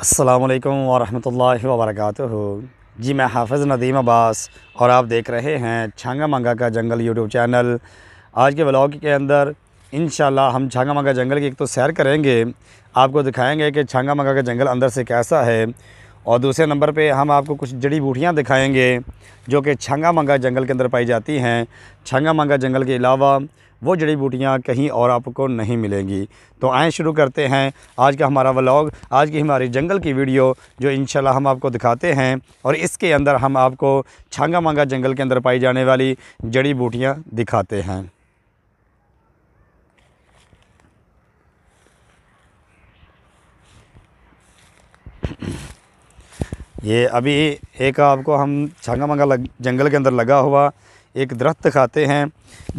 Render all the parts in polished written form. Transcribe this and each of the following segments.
अस्सलामुअलैकुम वरहमतुल्लाहि वबरकातुहू। जी मैं हाफ़िज़ नदीम अब्बास और आप देख रहे हैं छांगा मंगा का जंगल यूट्यूब चैनल। आज के व्लॉग के अंदर इंशाल्लाह हम छांगा मंगा जंगल की एक तो सैर करेंगे, आपको दिखाएंगे कि छांगा मंगा का जंगल अंदर से कैसा है, और दूसरे नंबर पे हम आपको कुछ जड़ी बूटियाँ दिखाएंगे जो कि छांगा मंगा जंगल के अंदर पाई जाती हैं। छांगा मंगा जंगल के अलावा वो जड़ी बूटियाँ कहीं और आपको नहीं मिलेंगी। तो आएँ शुरू करते हैं आज का हमारा व्लॉग, आज की हमारी जंगल की वीडियो जो इंशाल्लाह हम आपको दिखाते हैं, और इसके अंदर हम आपको छांगा मंगा जंगल के अंदर पाई जाने वाली जड़ी बूटियाँ दिखाते हैं। ये अभी एक आपको हम छांगा मंगा जंगल के अंदर लगा हुआ एक दरख्त दिखाते हैं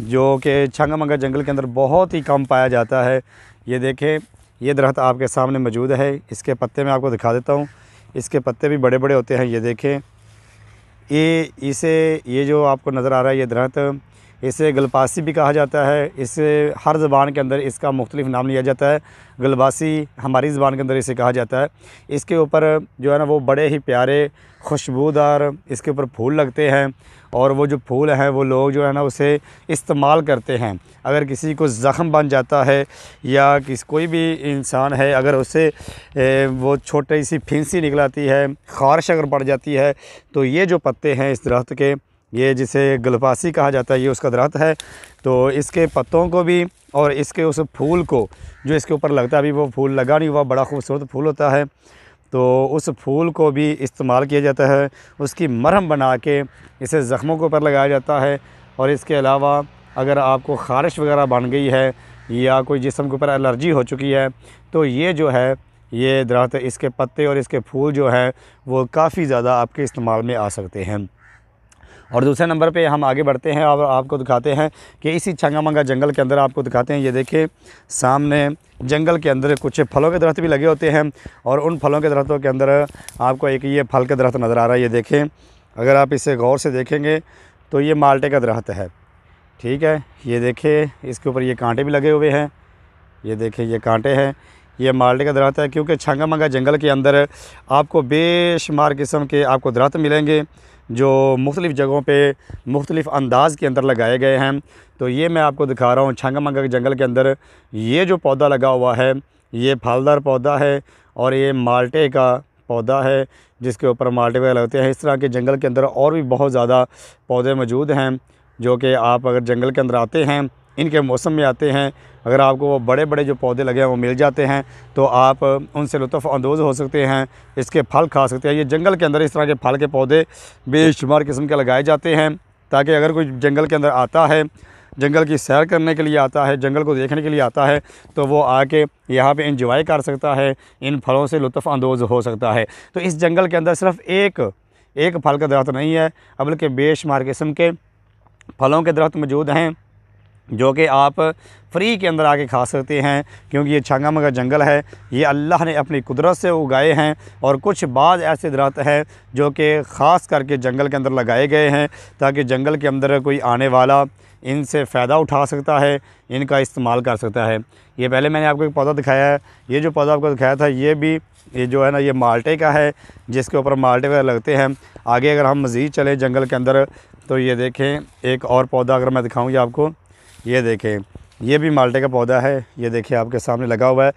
जो कि छांगा मंगा जंगल के अंदर बहुत ही कम पाया जाता है। ये देखें, ये दरख्त आपके सामने मौजूद है। इसके पत्ते मैं आपको दिखा देता हूँ। इसके पत्ते भी बड़े बड़े होते हैं। ये देखें, ये जो आपको नज़र आ रहा है ये दरख्त, इसे गलपासी भी कहा जाता है। इसे हर ज़बान के अंदर इसका मुख्तलिफ़ नाम लिया जाता है। गलबासी हमारी ज़बान के अंदर इसे कहा जाता है। इसके ऊपर जो है ना वो बड़े ही प्यारे खुशबूदार इसके ऊपर फूल लगते हैं, और वो जो फूल हैं वो लोग जो है ना उसे इस्तेमाल करते हैं। अगर किसी को ज़ख़म बन जाता है या कोई भी इंसान है अगर उससे वो छोटी सी फिंसी निकल आती है, ख़ारिश अगर पड़ जाती है, तो ये जो पत्ते हैं इस दरख्त के, ये जिसे गलपासी कहा जाता है, ये उसका दरख्त है। तो इसके पत्तों को भी और इसके उस फूल को जो इसके ऊपर लगता है, अभी वो फूल लगा नहीं हुआ, बड़ा खूबसूरत फूल होता है, तो उस फूल को भी इस्तेमाल किया जाता है। उसकी मरहम बना के इसे ज़ख्मों के ऊपर लगाया जाता है। और इसके अलावा अगर आपको ख़ारिश वगैरह बन गई है या कोई जिस्म के ऊपर एलर्जी हो चुकी है, तो ये जो है ये दरख्त, इसके पत्ते और इसके फूल जो है वो काफ़ी ज़्यादा आपके इस्तेमाल में आ सकते हैं। और दूसरे नंबर पे हम आगे बढ़ते हैं और आपको दिखाते हैं कि इसी छांगा मंगा जंगल के अंदर आपको दिखाते हैं। ये देखिए, सामने जंगल के अंदर कुछ फलों के दरख्त भी लगे होते हैं, और उन फलों के दरख्तों के अंदर आपको एक ये फल का दरख्त नज़र आ रहा है। ये देखें, अगर आप इसे गौर से देखेंगे तो ये माल्टे का दरख्त है। ठीक है, ये देखें, इसके ऊपर ये कांटे भी लगे हुए हैं। ये देखें, ये कांटे हैं, ये माल्टे का दरख्त है। क्योंकि छांगा मंगा जंगल के अंदर आपको बेशुमार किस्म के आपको दरख्त मिलेंगे जो मुख्तलिफ़ जगहों पे मुख्तलिफ़ अंदाज़ के अंदर लगाए गए हैं। तो ये मैं आपको दिखा रहा हूँ छांगा मंगा के जंगल के अंदर ये जो पौधा लगा हुआ है ये फलदार पौधा है, और ये माल्टे का पौधा है जिसके ऊपर माल्टे वगैरह लगते हैं। इस तरह के जंगल के अंदर और भी बहुत ज़्यादा पौधे मौजूद हैं जो कि आप अगर जंगल के अंदर आते हैं, इनके मौसम में आते हैं, अगर आपको वो बड़े बड़े जो पौधे लगे हैं वो मिल जाते हैं तो आप उनसे लुत्फ़ अंदोज़ हो सकते हैं, इसके फल खा सकते हैं। ये जंगल के अंदर इस तरह के फल के पौधे बेशुमार किस्म के लगाए जाते हैं, ताकि अगर कोई जंगल के अंदर आता है, जंगल की सैर करने के लिए आता है, जंगल को देखने के लिए आता है, तो वो आके यहाँ पे एंजॉय कर सकता है, इन फलों से लुत्फ़ अंदोज़ हो सकता है। तो इस जंगल के अंदर सिर्फ़ एक फल का दरख्त नहीं है, बल्कि बेशुमार किस्म के फलों के दरख्त मौजूद हैं जो कि आप फ्री के अंदर आके खा सकते हैं। क्योंकि ये छांगा मंगा जंगल है, ये अल्लाह ने अपनी कुदरत से उगाए हैं, और कुछ बाद ऐसे दरख्त हैं जो कि ख़ास करके जंगल के अंदर लगाए गए हैं ताकि जंगल के अंदर कोई आने वाला इनसे फ़ायदा उठा सकता है, इनका इस्तेमाल कर सकता है। ये पहले मैंने आपको एक पौधा दिखाया है, ये जो पौधा आपको दिखाया था ये जो है ना ये माल्टे का है, जिसके ऊपर माल्टे वगैरह लगते हैं। आगे अगर हम मज़ीद चलें जंगल के अंदर तो ये देखें, एक और पौधा अगर मैं दिखाऊँ आपको, ये देखें, ये भी माल्टे का पौधा है। ये देखिए आपके सामने लगा हुआ है।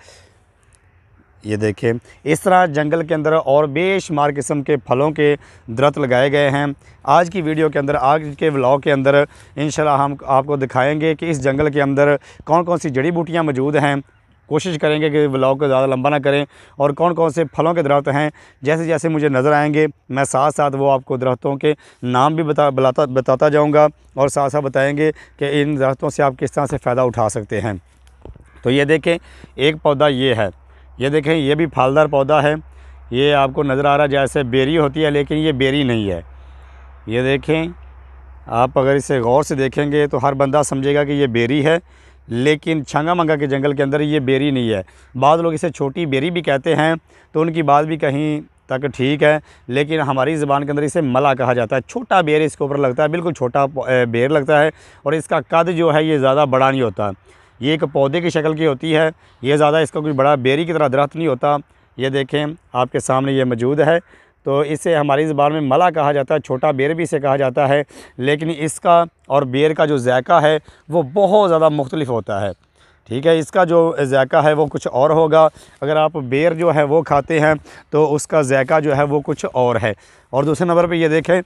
ये देखें, इस तरह जंगल के अंदर और बेशुमार किस्म के फलों के दरख्त लगाए गए हैं। आज की वीडियो के अंदर, आज के व्लॉग के अंदर इंशाल्लाह हम आपको दिखाएंगे कि इस जंगल के अंदर कौन कौन सी जड़ी बूटियाँ मौजूद हैं। कोशिश करेंगे कि व्लॉग को ज़्यादा लंबा ना करें, और कौन कौन से फलों के दरख्त हैं जैसे जैसे मुझे नज़र आएंगे मैं साथ साथ वो आपको दरख्तों के नाम भी बताता जाऊंगा, और साथ साथ बताएंगे कि इन दरख्तों से आप किस तरह से फ़ायदा उठा सकते हैं। तो ये देखें, एक पौधा ये है, ये देखें, ये भी फलदार पौधा है। ये आपको नज़र आ रहा है जैसे बेरी होती है, लेकिन ये बेरी नहीं है। ये देखें, आप अगर इसे गौर से देखेंगे तो हर बंदा समझेगा कि ये बेरी है, लेकिन छांगा मंगा के जंगल के अंदर ये बेरी नहीं है। बाद लोग इसे छोटी बेरी भी कहते हैं, तो उनकी बात भी कहीं तक ठीक है, लेकिन हमारी ज़बान के अंदर इसे मला कहा जाता है। छोटा बेर इसके ऊपर लगता है, बिल्कुल छोटा बेर लगता है, और इसका कद जो है ये ज़्यादा बड़ा नहीं होता। ये एक पौधे की शक्ल की होती है, ये ज़्यादा इसका कोई बड़ा बेरी की तरह दरख्त नहीं होता। ये देखें आपके सामने ये मौजूद है। तो इसे हमारी ज़बान में मला कहा जाता है, छोटा बेर भी इसे कहा जाता है, लेकिन इसका और बेर का जो ज़ायका है वो बहुत ज़्यादा मुख्तलिफ होता है। ठीक है, इसका जो ज़ायका है वो कुछ और होगा। अगर आप बेर जो है वो खाते हैं तो उसका ज़ायका जो है वो कुछ और है। और दूसरे नंबर पे ये देखें,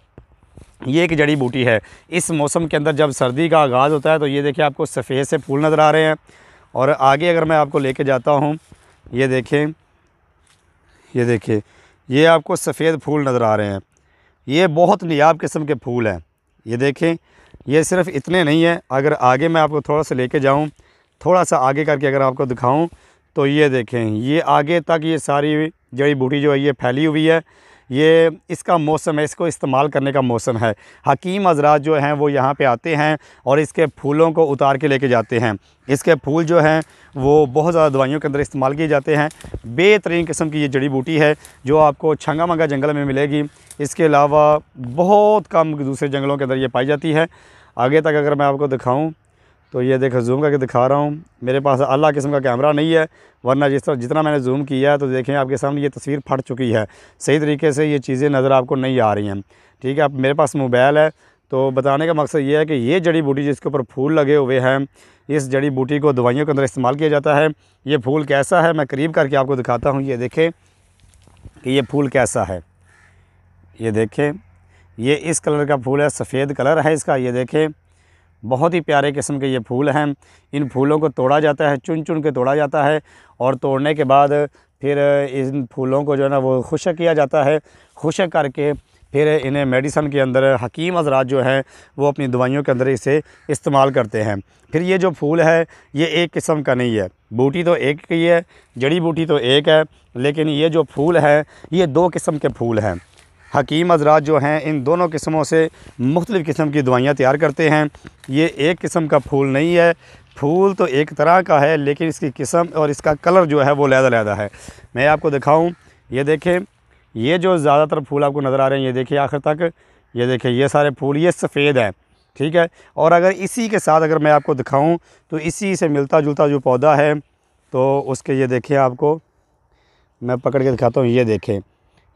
ये एक जड़ी बूटी है। इस मौसम के अंदर जब सर्दी का आगाज़ होता है तो ये देखिए आपको सफ़ेद से फूल नज़र आ रहे हैं। और आगे अगर मैं आपको लेके जाता हूँ, ये देखें, ये देखिए, ये आपको सफ़ेद फूल नज़र आ रहे हैं। ये बहुत नायाब किस्म के फूल हैं। ये देखें, ये सिर्फ़ इतने नहीं हैं, अगर आगे मैं आपको थोड़ा सा लेके जाऊँ, थोड़ा सा आगे करके अगर आपको दिखाऊं, तो ये देखें, ये आगे तक ये सारी जड़ी बूटी जो है ये फैली हुई है। ये इसका मौसम है, इसको इस्तेमाल करने का मौसम है। हकीम हज़रात जो हैं वो यहाँ पे आते हैं और इसके फूलों को उतार के लेके जाते हैं। इसके फूल जो हैं वो बहुत ज़्यादा दवाइयों के अंदर इस्तेमाल किए जाते हैं। बेहतरीन किस्म की ये जड़ी बूटी है जो आपको छंगा मंगा जंगल में मिलेगी। इसके अलावा बहुत कम दूसरे जंगलों के अंदर ये पाई जाती है। आगे तक अगर मैं आपको दिखाऊँ तो ये देखो, जूम करके दिखा रहा हूँ। मेरे पास आला किस्म का कैमरा नहीं है, वरना जितना मैंने जूम किया है तो देखें आपके सामने ये तस्वीर फट चुकी है। सही तरीके से ये चीज़ें नज़र आपको नहीं आ रही हैं। ठीक है, अब मेरे पास मोबाइल है तो बताने का मकसद ये है कि ये जड़ी बूटी जिसके ऊपर फूल लगे हुए हैं, इस जड़ी बूटी को दवाइयों के अंदर इस्तेमाल किया जाता है। ये फूल कैसा है मैं करीब करके आपको दिखाता हूँ। ये देखें कि ये फूल कैसा है। ये देखें, ये इस कलर का फूल है, सफ़ेद कलर है इसका। ये देखें, बहुत ही प्यारे किस्म के ये फूल हैं। इन फूलों को तोड़ा जाता है, चुन चुन के तोड़ा जाता है और तोड़ने के बाद फिर इन फूलों को जो है ना वो खुशक किया जाता है। खुशक करके फिर इन्हें मेडिसन के अंदर हकीम हज़रात जो हैं वो अपनी दवाइयों के अंदर इसे इस्तेमाल करते हैं। फिर ये जो फूल है ये एक किस्म का नहीं है, बूटी तो एक ही है, जड़ी बूटी तो एक है, लेकिन ये जो फूल है ये दो किस्म के फूल हैं। हकीम हज़रात जो हैं इन दोनों किस्मों से मुख्तलिफ़ किस्म की दवाइयाँ तैयार करते हैं। ये एक किस्म का फूल नहीं है, फूल तो एक तरह का है, लेकिन इसकी किस्म और इसका कलर जो है वो अलग-अलग है। मैं आपको दिखाऊं, ये देखें, ये जो ज़्यादातर फूल आपको नज़र आ रहे हैं, ये देखिए आखिर तक, ये देखिए ये सारे फूल ये सफ़ेद हैं। ठीक है, और अगर इसी के साथ अगर मैं आपको दिखाऊँ तो इसी से मिलता जुलता जो पौधा है तो उसके ये देखें, आपको मैं पकड़ के दिखाता हूँ। ये देखें,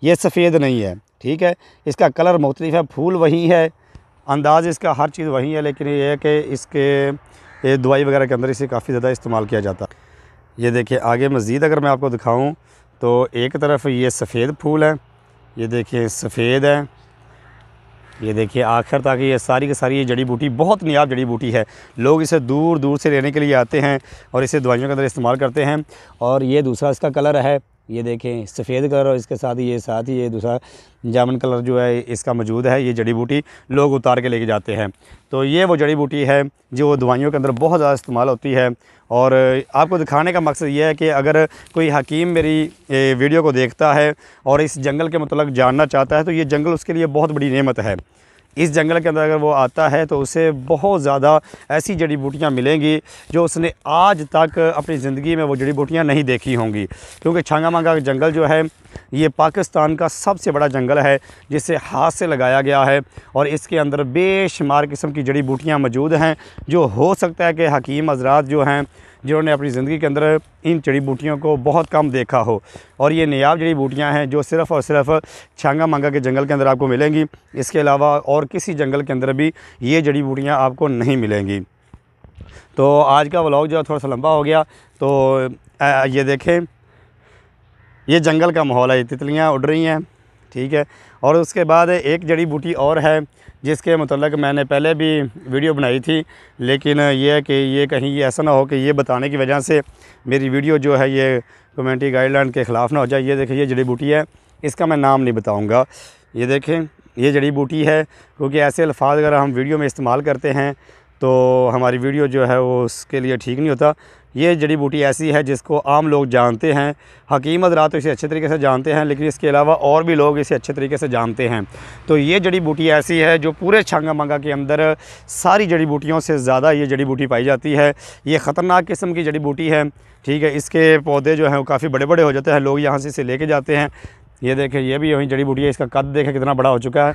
ये सफ़ेद नहीं है। ठीक है, इसका कलर मुख्तलिफ है, फूल वही है, अंदाज़ इसका हर चीज़ वही है, लेकिन ये है कि इसके दवाई वगैरह के अंदर इसे काफ़ी ज़्यादा इस्तेमाल किया जाता है। ये देखिए आगे मज़ीद अगर मैं आपको दिखाऊं तो एक तरफ ये सफ़ेद फूल है, ये देखिए सफ़ेद है। ये देखिए आखिर तक ये सारी की सारी ये जड़ी बूटी बहुत नायाब जड़ी बूटी है। लोग इसे दूर दूर से लेने के लिए आते हैं और इसे दवाइयों के अंदर इस्तेमाल करते हैं। और ये दूसरा इसका कलर है, ये देखें सफ़ेद कलर, और इसके साथ ही ये दूसरा जामुन कलर जो है इसका मौजूद है। ये जड़ी बूटी लोग उतार के लेके जाते हैं। तो ये वो जड़ी बूटी है जो दवाइयों के अंदर बहुत ज़्यादा इस्तेमाल होती है। और आपको दिखाने का मकसद ये है कि अगर कोई हकीम मेरी वीडियो को देखता है और इस जंगल के मतलब जानना चाहता है तो ये जंगल उसके लिए बहुत बड़ी नेमत है। इस जंगल के अंदर अगर वो आता है तो उसे बहुत ज़्यादा ऐसी जड़ी बूटियाँ मिलेंगी जो उसने आज तक अपनी ज़िंदगी में वो जड़ी बूटियाँ नहीं देखी होंगी। क्योंकि छंगा मंगा जंगल जो है ये पाकिस्तान का सबसे बड़ा जंगल है जिसे हाथ से लगाया गया है और इसके अंदर बेशुमार किस्म की जड़ी बूटियाँ मौजूद हैं जो हो सकता है कि हकीम हज़रात जो हैं जिन्होंने अपनी ज़िंदगी के अंदर इन जड़ी बूटियों को बहुत कम देखा हो। और ये नायाब जड़ी बूटियाँ हैं जो सिर्फ़ और सिर्फ छंगा मंगा के जंगल के अंदर आपको मिलेंगी। इसके अलावा और किसी जंगल के अंदर भी ये जड़ी बूटियाँ आपको नहीं मिलेंगी। तो आज का व्लॉग जो है थोड़ा सा लंबा हो गया। तो ये देखें, ये जंगल का माहौल है, तितलियाँ उड़ रही हैं। ठीक है, और उसके बाद एक जड़ी बूटी और है जिसके मतलब मैंने पहले भी वीडियो बनाई थी, लेकिन ये है कि ये कहीं ये ऐसा ना हो कि ये बताने की वजह से मेरी वीडियो जो है ये कम्युनिटी गाइडलाइन के ख़िलाफ़ ना हो जाए। ये देखिए, ये जड़ी बूटी है, इसका मैं नाम नहीं बताऊंगा। ये देखें, ये जड़ी बूटी है, क्योंकि ऐसे अल्फाज अगर हम वीडियो में इस्तेमाल करते हैं तो हमारी वीडियो जो है वो उसके लिए ठीक नहीं होता। ये जड़ी बूटी ऐसी है जिसको आम लोग जानते हैं, हकीम हज़रात तो इसे अच्छे तरीके से जानते हैं, लेकिन इसके अलावा और भी लोग इसे अच्छे तरीके से जानते हैं। तो ये जड़ी बूटी ऐसी है जो पूरे छंगा मंगा के अंदर सारी जड़ी बूटियों से ज़्यादा ये जड़ी बूटी पाई जाती है। ये ख़तरनाक किस्म की जड़ी बूटी है। ठीक है, इसके पौधे जो हैं वो काफ़ी बड़े बड़े हो जाते हैं, लोग यहाँ से इसे लेके जाते हैं। ये देखें, ये भी वही जड़ी बूटी है, इसका कद देखें कितना बड़ा हो चुका है।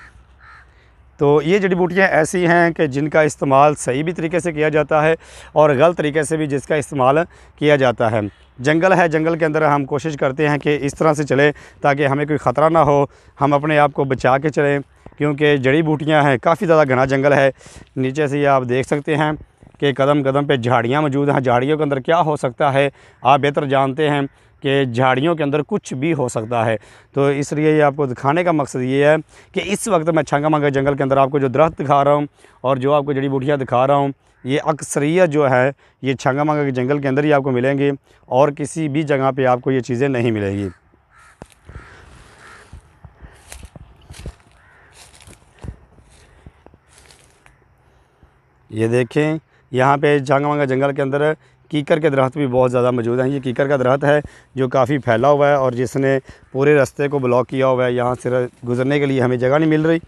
तो ये जड़ी बूटियाँ ऐसी हैं कि जिनका इस्तेमाल सही भी तरीके से किया जाता है और गलत तरीके से भी जिसका इस्तेमाल किया जाता है। जंगल है, जंगल के अंदर हम कोशिश करते हैं कि इस तरह से चलें ताकि हमें कोई ख़तरा ना हो, हम अपने आप को बचा के चलें, क्योंकि जड़ी बूटियाँ हैं, काफ़ी ज़्यादा घना जंगल है। नीचे से ये आप देख सकते हैं कि कदम कदम पे झाड़ियाँ मौजूद हैं। झाड़ियों के अंदर क्या हो सकता है आप बेहतर जानते हैं कि झाड़ियों के अंदर कुछ भी हो सकता है। तो इसलिए ये आपको दिखाने का मकसद ये है कि इस वक्त मैं छंगामंगा जंगल के अंदर आपको जो दरख्त दिखा रहा हूँ और जो आपको जड़ी बूटियाँ दिखा रहा हूँ, ये अक्सरियत जो है ये छंगामंगा के जंगल के अंदर ही आपको मिलेंगी और किसी भी जगह पे आपको ये चीज़ें नहीं मिलेंगी। ये देखें, यहाँ पे छंगामंगा जंगल के अंदर कीकर के दरख्त भी बहुत ज़्यादा मौजूद हैं। ये कीकर का दरख्त है जो काफ़ी फैला हुआ है और जिसने पूरे रास्ते को ब्लॉक किया हुआ है। यहाँ से गुज़रने के लिए हमें जगह नहीं मिल रही।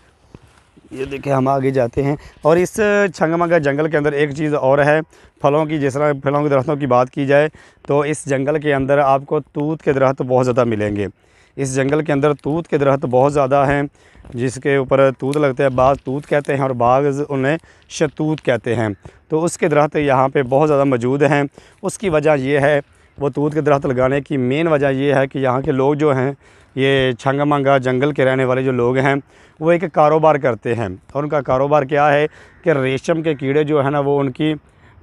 ये देखें, हम आगे जाते हैं। और इस छंगामंगा जंगल के अंदर एक चीज़ और है, फलों की। जिस तरह फलों के दरख्तों की बात की जाए तो इस जंगल के अंदर आपको तूत के दरख्त बहुत ज़्यादा मिलेंगे। इस जंगल के अंदर तूत के दरख्त बहुत ज़्यादा हैं, जिसके ऊपर तूत लगते हैं। बाज़ तूत कहते हैं और बाज़ उन्हें शतूत कहते हैं। तो उसके दरख्त यहाँ पे बहुत ज़्यादा मौजूद हैं। उसकी वजह यह है, वो तूत के दरख्त लगाने की मेन वजह यह है कि यहाँ के लोग जो हैं, ये छंगामंगा जंगल के रहने वाले जो लोग हैं, वो एक कारोबार करते हैं। और उनका कारोबार क्या है कि रेशम के कीड़े जो है ना, वो उनकी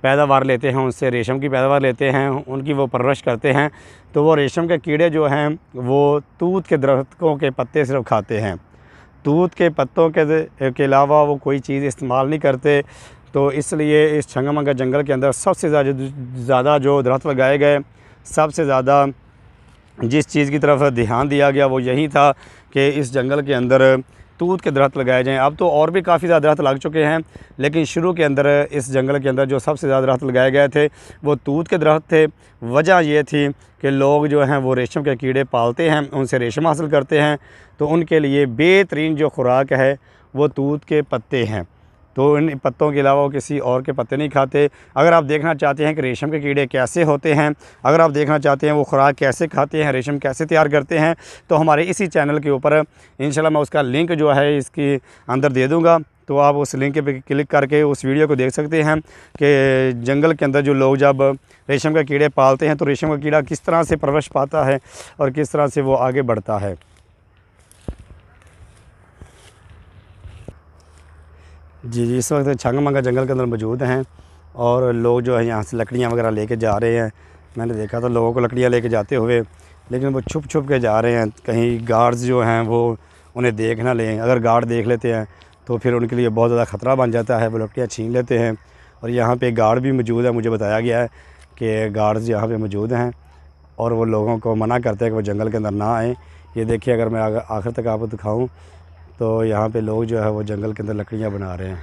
पैदावार लेते हैं, उनसे रेशम की पैदावार लेते हैं, उनकी वो परवरिश करते हैं। तो वो रेशम के कीड़े जो हैं वो तूत के दरख्तों के पत्ते सिर्फ खाते हैं। तूत के पत्तों के अलावा वो कोई चीज़ इस्तेमाल नहीं करते। तो इसलिए इस छंगामंगा जंगल के अंदर सबसे ज़्यादा जो दरख्त लगाए गए, सबसे ज़्यादा जिस चीज़ की तरफ ध्यान दिया गया वो यही था कि इस जंगल के अंदर तूत के दरख्त लगाए जाएँ। अब तो और भी काफ़ी ज़्यादा दरख्त लग चुके हैं, लेकिन शुरू के अंदर इस जंगल के अंदर जो सबसे ज़्यादा दरख्त लगाए गए थे वो तूत के दरख्त थे। वजह ये थी कि लोग जो हैं वो रेशम के कीड़े पालते हैं, उनसे रेशम हासिल करते हैं। तो उनके लिए बेहतरीन जो खुराक है वो तूत के पत्ते हैं। तो इन पत्तों के अलावा वो किसी और के पत्ते नहीं खाते। अगर आप देखना चाहते हैं कि रेशम के कीड़े कैसे होते हैं, अगर आप देखना चाहते हैं वो खुराक कैसे खाते हैं, रेशम कैसे तैयार करते हैं, तो हमारे इसी चैनल के ऊपर इंशाल्लाह मैं उसका लिंक जो है इसके अंदर दे दूँगा। तो आप उस लिंक पे क्लिक करके उस वीडियो को देख सकते हैं कि जंगल के अंदर जो लोग जब रेशम के कीड़े पालते हैं तो रेशम का कीड़ा किस तरह से परवरिश पाता है और किस तरह से वो आगे बढ़ता है। जी, इस वक्त छंगामंगा जंगल के अंदर मौजूद हैं और लोग जो है यहाँ से लकड़ियाँ वगैरह लेके जा रहे हैं। मैंने देखा था लोगों को लकड़ियाँ लेके जाते हुए, लेकिन वो छुप छुप के जा रहे हैं, कहीं गार्ड्स जो हैं वो उन्हें देख ना लें। अगर गार्ड देख लेते हैं तो फिर उनके लिए बहुत ज़्यादा ख़तरा बन जाता है, वो लकड़ियाँ छीन लेते हैं। और यहाँ पे गार्ड भी मौजूद है, मुझे बताया गया है कि गार्ड्स यहाँ पे मौजूद हैं और वो लोगों को मना करते हैं कि वो जंगल के अंदर ना आएँ। ये देखिए, अगर मैं आखिर तक आपको दिखाऊँ तो यहाँ पे लोग जो है वो जंगल के अंदर लकड़ियाँ बना रहे हैं।